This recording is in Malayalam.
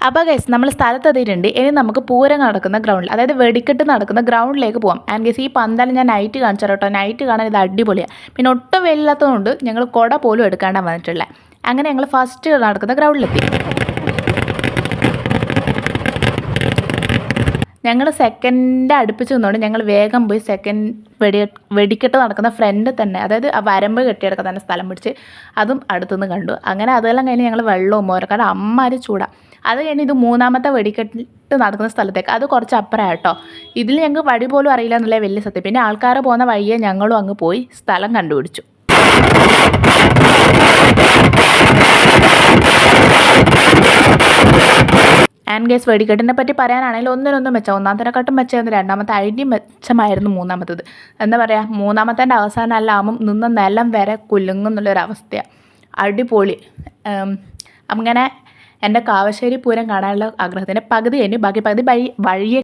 അപ്പോൾ ഗൈസ് നമ്മൾ സ്ഥലത്തെത്തിയിട്ടുണ്ട്. ഇനി നമുക്ക് പൂരം നടക്കുന്ന ഗ്രൗണ്ടിൽ, അതായത് വെടിക്കെട്ട് നടക്കുന്ന ഗ്രൗണ്ടിലേക്ക് പോകാം. ആൻഡ് ഗൈസ് ഈ പന്തൽ ഞാൻ നൈറ്റ് കാണിച്ചു കേട്ടോ. നൈറ്റ് കാണാൻ ഇത് അടിപൊളിയാണ്. പിന്നെ ഒട്ടും വെയിലില്ലാത്തതുകൊണ്ട് ഞങ്ങൾ കുട പോലും എടുക്കാണ്ടാണ് വന്നിട്ടുള്ളത്. അങ്ങനെ ഞങ്ങൾ ഫസ്റ്റ് നടക്കുന്ന ഗ്രൗണ്ടിലെത്തി. ഞങ്ങൾ സെക്കൻഡ് അടുപ്പിച്ച് നിന്നുകൊണ്ട് ഞങ്ങൾ വേഗം പോയി വെടിക്കെട്ട് നടക്കുന്ന ഫ്രണ്ട് തന്നെ, അതായത് ആ വരമ്പ് കെട്ടിയെടുക്കാൻ തന്നെ സ്ഥലം പിടിച്ച് അതും അടുത്തുനിന്ന് കണ്ടു. അങ്ങനെ അതെല്ലാം കഴിഞ്ഞ് ഞങ്ങൾ വെള്ളവും മോരക്കാട് അമ്മാര് ചൂടാണ്. അത് കഴിഞ്ഞ് ഇത് മൂന്നാമത്തെ വെടിക്കെട്ട് നടക്കുന്ന സ്ഥലത്തേക്ക്, അത് കുറച്ച് അപ്പുറമാണ് കേട്ടോ. ഇതിൽ ഞങ്ങൾക്ക് വഴി പോലും അറിയില്ല എന്നുള്ള വലിയ സത്യം. പിന്നെ ആൾക്കാർ പോകുന്ന വഴിയെ ഞങ്ങളും അങ്ങ് പോയി സ്ഥലം കണ്ടുപിടിച്ചു. ആൻഡ് ഗൈസ് വെടിക്കെട്ടിനെ പറ്റി പറയാനാണെങ്കിൽ ഒന്നിനൊന്നും മെച്ചം. ഒന്നാമത്തേനെക്കാട്ടും മെച്ചമായിരുന്നു രണ്ടാമത്തെ, ഐഡിയ മെച്ചമായിരുന്നു മൂന്നാമത്തത്. എന്താ പറയുക, മൂന്നാമത്തെ അവസാനം എല്ലാം ആകുമ്പം നിന്ന നിലം വരെ കുലുങ്ങുന്നുള്ളൊരവസ്ഥയാണ്. അടിപൊളി. അങ്ങനെ എൻ്റെ കാവശ്ശേരി പൂരം കാണാനുള്ള ആഗ്രഹത്തിൻ്റെ പകുതി കഴിഞ്ഞ് ബാക്കി പകുതി വഴിയെ